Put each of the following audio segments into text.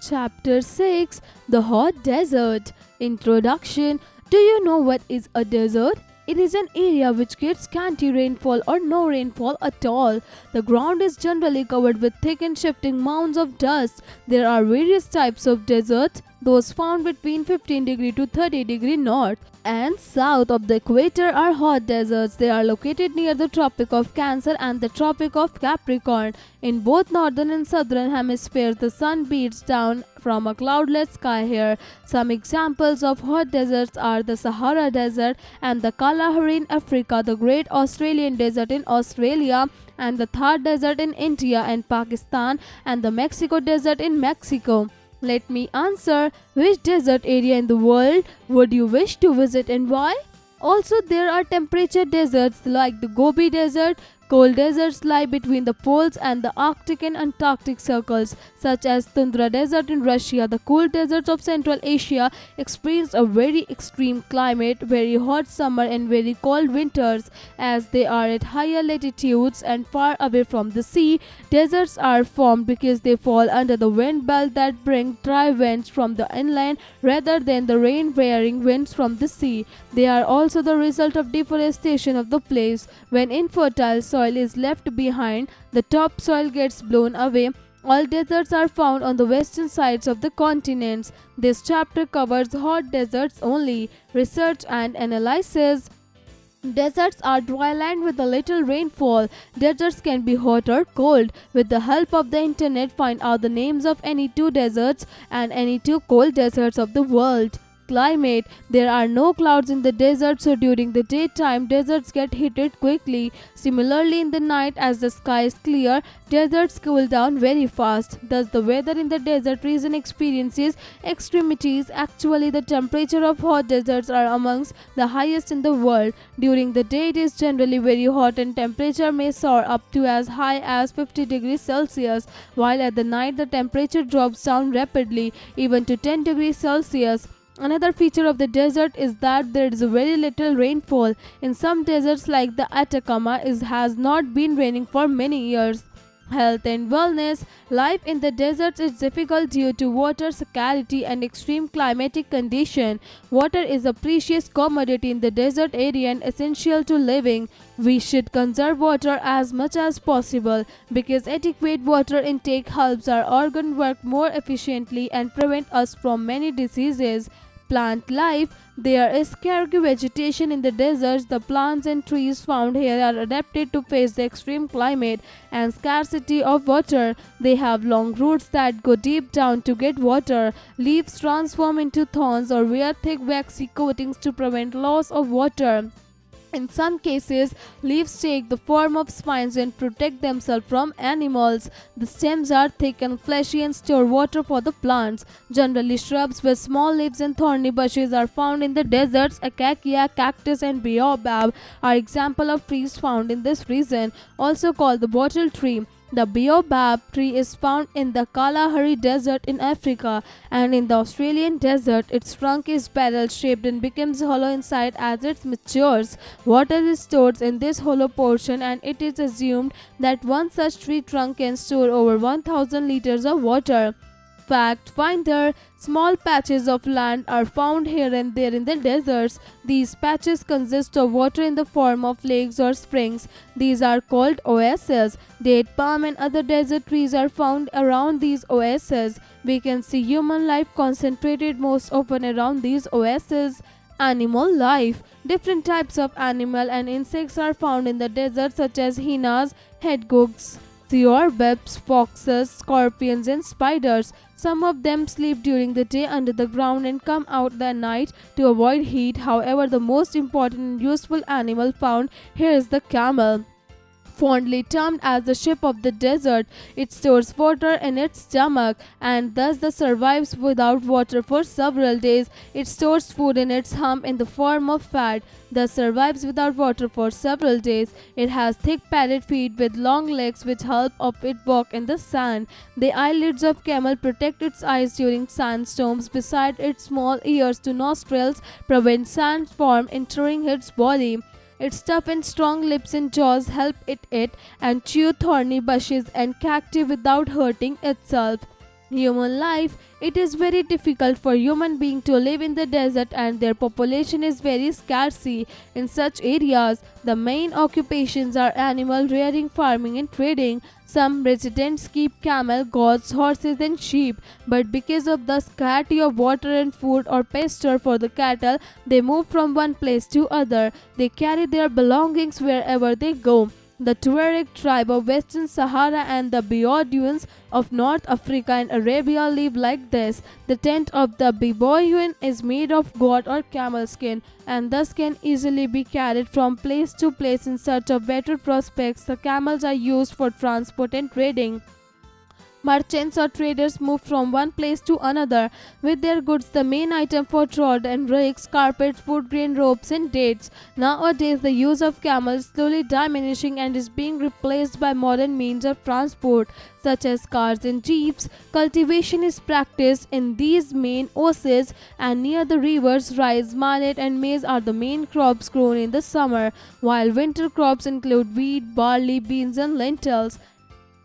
Chapter 6, The Hot Desert. Introduction. Do you know what is a desert? It is an area which gets scanty rainfall or no rainfall at all. The ground is generally covered with thick and shifting mounds of dust. There are various types of deserts, those found between 15 to 30 north and south of the equator are hot deserts. They are located near the Tropic of Cancer and the Tropic of Capricorn. In both northern and southern hemispheres, the sun beats down from a cloudless sky here. Some examples of hot deserts are the Sahara Desert and the Kalahari in Africa, the Great Australian Desert in Australia, and the Thar Desert in India and Pakistan, and the Mexico Desert in Mexico. Let me answer. Which desert area in the world would you wish to visit and why? Also, there are temperature deserts like the Gobi Desert. Cold deserts lie between the poles and the Arctic and Antarctic circles, such as Tundra Desert in Russia. The cool deserts of Central Asia experience a very extreme climate, very hot summer and very cold winters. As they are at higher latitudes and far away from the sea, deserts are formed because they fall under the wind belt that bring dry winds from the inland rather than the rain-bearing winds from the sea. They are also the result of deforestation of the place. When infertile soil is left behind, the topsoil gets blown away. All deserts are found on the western sides of the continents. This chapter covers hot deserts only. Research and analysis. Deserts are dry land with a little rainfall. Deserts can be hot or cold. With the help of the internet, find out the names of any two deserts and any two cold deserts of the world. Climate. There are no clouds in the desert, so during the daytime deserts get heated quickly. Similarly, in the night, as the sky is clear, deserts cool down very fast. Thus the weather in the desert region experiences extremities. Actually, the temperature of hot deserts are amongst the highest in the world. During the day it is generally very hot and temperature may soar up to as high as 50 degrees Celsius, while at the night the temperature drops down rapidly, even to 10 degrees Celsius. Another feature of the desert is that there is very little rainfall. In some deserts like the Atacama has not been raining for many years. Health and wellness. Life in the deserts is difficult due to water scarcity and extreme climatic condition. Water is a precious commodity in the desert area and essential to living. We should conserve water as much as possible because adequate water intake helps our organ work more efficiently and prevent us from many diseases. Plant life. There is scarce vegetation in the deserts. The plants and trees found here are adapted to face the extreme climate and scarcity of water. They have long roots that go deep down to get water. Leaves transform into thorns or wear thick waxy coatings to prevent loss of water. In some cases, leaves take the form of spines and protect themselves from animals. The stems are thick and fleshy and store water for the plants. Generally, shrubs with small leaves and thorny bushes are found in the deserts. Acacia, cactus, and baobab are examples of trees found in this region, also called the bottle tree. The baobab tree is found in the Kalahari Desert in Africa and in the Australian desert. Its trunk is barrel-shaped and becomes hollow inside as it matures. Water is stored in this hollow portion and it is assumed that one such tree trunk can store over 1000 liters of water. Fact finder. Small patches of land are found here and there in the deserts. These patches consist of water in the form of lakes or springs. These are called oases. Date palm and other desert trees are found around these oases. We can see human life concentrated most often around these oases. Animal life. Different types of animal and insects are found in the desert, such as hyenas, hedgehogs, seabirds, foxes, scorpions, and spiders. Some of them sleep during the day under the ground and come out at night to avoid heat. However, the most important and useful animal found here is the camel. Fondly termed as the ship of the desert, it stores water in its stomach and thus survives without water for several days. It stores food in its hump in the form of fat, thus survives without water for several days. It has thick padded feet with long legs which help of it walk in the sand. The eyelids of camel protect its eyes during sandstorms. Beside its small ears to nostrils prevent sand from entering its body. Its tough and strong lips and jaws help it eat and chew thorny bushes and cacti without hurting itself. Human life. It is very difficult for human being to live in the desert and their population is very scarce in such areas. The main occupations are animal rearing, farming and trading. Some residents keep camel, goats, horses and sheep, but because of the scarcity of water and food or pasture for the cattle, they move from one place to other. They carry their belongings wherever they go. The Tuareg tribe of Western Sahara and the Bedouins of North Africa and Arabia live like this. The tent of the Bedouin is made of goat or camel skin and thus can easily be carried from place to place in search of better prospects. The camels are used for transport and trading. Merchants or traders move from one place to another with their goods. The main item for trade and rigs, carpets, food grain, ropes and dates. Nowadays, the use of camels is slowly diminishing and is being replaced by modern means of transport such as cars and jeeps. Cultivation is practiced in these main oases and near the rivers. Rice, millet and maize are the main crops grown in the summer, while winter crops include wheat, barley, beans and lentils.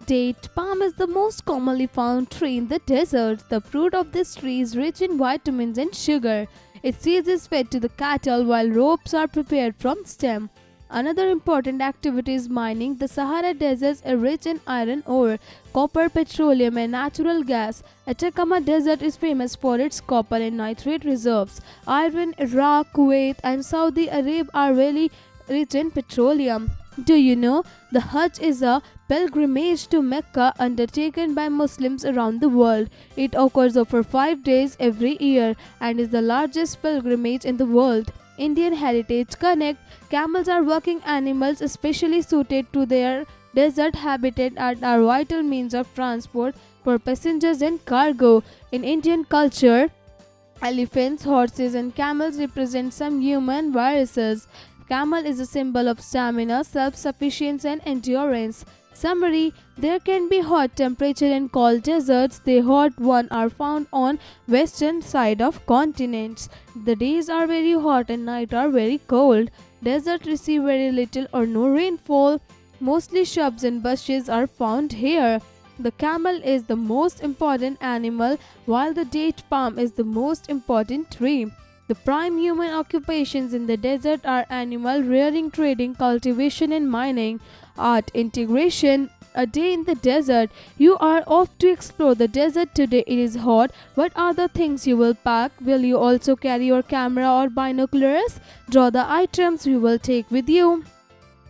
Date palm is the most commonly found tree in the desert. The fruit of this tree is rich in vitamins and sugar. Its seeds is fed to the cattle while ropes are prepared from stem. Another important activity is mining. The Sahara Desert is rich in iron ore, copper, petroleum and natural gas. Atacama Desert is famous for its copper and nitrate reserves. Iran, Iraq, Kuwait and Saudi Arabia are really rich in petroleum. Do you know the Hajj is a pilgrimage to Mecca undertaken by Muslims around the world. It occurs over 5 days every year and is the largest pilgrimage in the world. Indian Heritage Connect. Camels are working animals especially suited to their desert habitat and are vital means of transport for passengers and cargo. In Indian culture, elephants, horses and camels represent some human viruses. Camel is a symbol of stamina, self-sufficiency and endurance. Summary: there can be hot temperature and cold deserts. The hot ones are found on western side of continents. The days are very hot and night are very cold. Deserts receive very little or no rainfall. Mostly shrubs and bushes are found here. The camel is the most important animal while the date palm is the most important tree. The prime human occupations in the desert are animal rearing, trading, cultivation and mining. Art integration. A day in the desert. You are off to explore the desert today. It is hot. What are the things you will pack? Will you also carry your camera or binoculars? Draw the items you will take with you.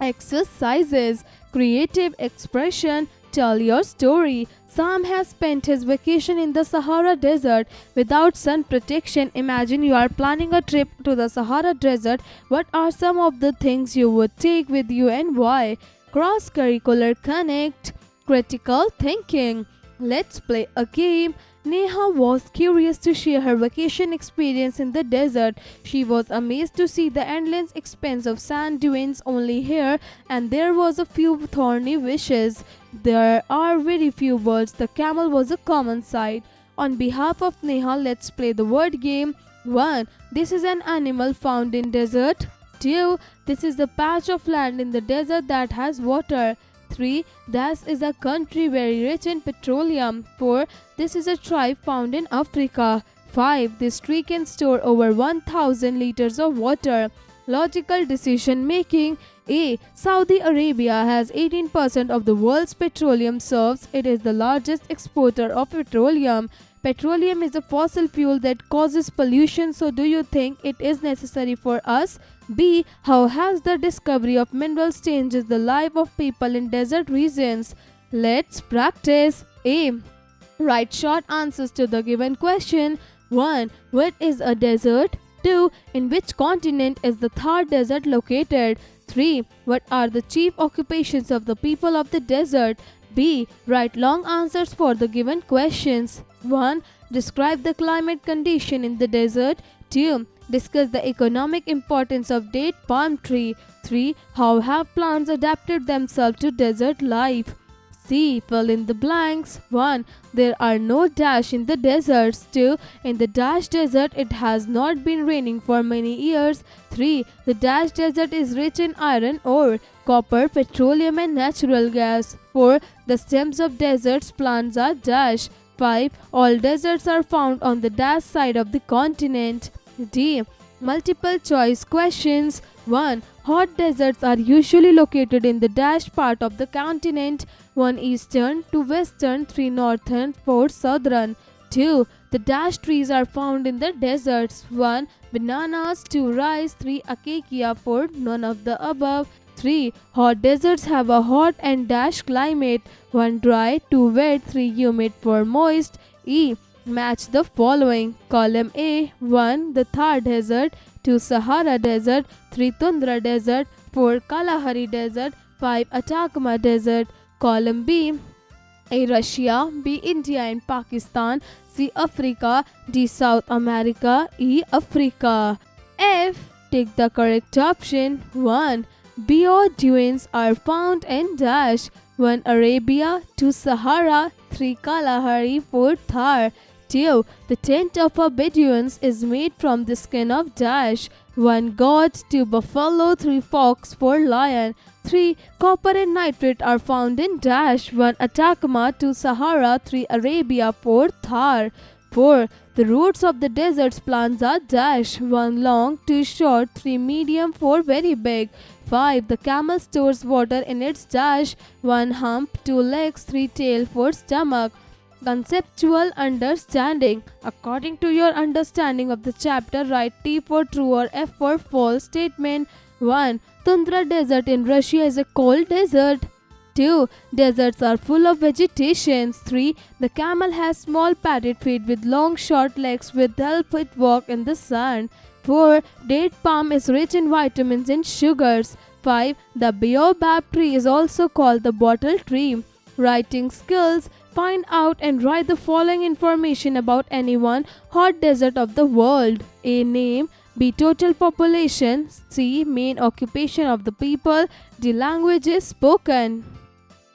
Exercises. Creative expression. Tell your story. Sam has spent his vacation in the Sahara Desert without sun protection. Imagine you are planning a trip to the Sahara Desert. What are some of the things you would take with you and why? Cross-curricular connect. Critical thinking. Let's play a game. Neha was curious to share her vacation experience in the desert. She was amazed to see the endless expanse of sand dunes only here, and there was a few thorny bushes. There are very few birds. The camel was a common sight. On behalf of Neha, let's play the word game. 1. This is an animal found in desert. 2. This is the patch of land in the desert that has water. 3. This is a country very rich in petroleum. 4. This is a tribe found in Africa. 5. This tree can store over 1000 liters of water. Logical decision making. A. Saudi Arabia has 18% of the world's petroleum reserves. It is the largest exporter of petroleum. Petroleum is a fossil fuel that causes pollution, so do you think it is necessary for us? B. How has the discovery of minerals changed the life of people in desert regions? Let's practice. A. Write short answers to the given question. 1. What is a desert? 2. In which continent is the Thar Desert located? 3. What are the chief occupations of the people of the desert? B. Write long answers for the given questions. 1. Describe the climate condition in the desert. 2. Discuss the economic importance of date palm tree. 3. How have plants adapted themselves to desert life? C. Fill in the blanks. 1. There are no dash in the deserts. 2. In the dash desert, it has not been raining for many years. 3. The dash desert is rich in iron ore, copper, petroleum and natural gas. 4. The stems of deserts plants are dash. 5. All deserts are found on the dash side of the continent. D. Multiple choice questions. 1. Hot deserts are usually located in the dash part of the continent. 1. Eastern, 2. Western, 3. Northern, 4. Southern. 2. The dash trees are found in the deserts. 1. Bananas, 2. Rice, 3. Acacia, 4. None of the above. 3. Hot deserts have a hot and dash climate. 1. Dry, 2. Wet, 3. Humid, 4. Moist. E. Match the following. Column A. 1. The Thar Desert, 2. Sahara Desert, 3. Tundra Desert, 4. Kalahari Desert, 5. Atacama Desert. Column B. A. Russia, B. India and Pakistan, C. Africa, D. South America, E. Africa. F. Take the correct option. 1. Dunes are found in dash. 1. Arabia, 2. Sahara, 3. Kalahari, 4. Thar. 2. The tent of a Bedouin is made from the skin of dash. 1. Goat, 2. Buffalo, 3. Fox, 4. Lion. 3. Copper and nitrate are found in dash. 1. Atacama, 2. Sahara, 3. Arabia, 4. Thar. 4. The roots of the desert's plants are dash. 1. Long, 2. Short, 3. Medium, 4. Very big. 5. The camel stores water in its dash. 1. Hump, 2. Legs, 3. Tail, 4. Stomach. Conceptual understanding. According to your understanding of the chapter, write T for true or F for false statement. 1. Tundra Desert in Russia is a cold desert. 2. Deserts are full of vegetation. 3. The camel has small padded feet with long short legs which help it walk in the sand. 4. Date palm is rich in vitamins and sugars. 5. The baobab tree is also called the bottle tree. Writing skills. Find out and write the following information about any one hot desert of the world. A. Name. B. Total population. C. Main occupation of the people. D. Languages spoken.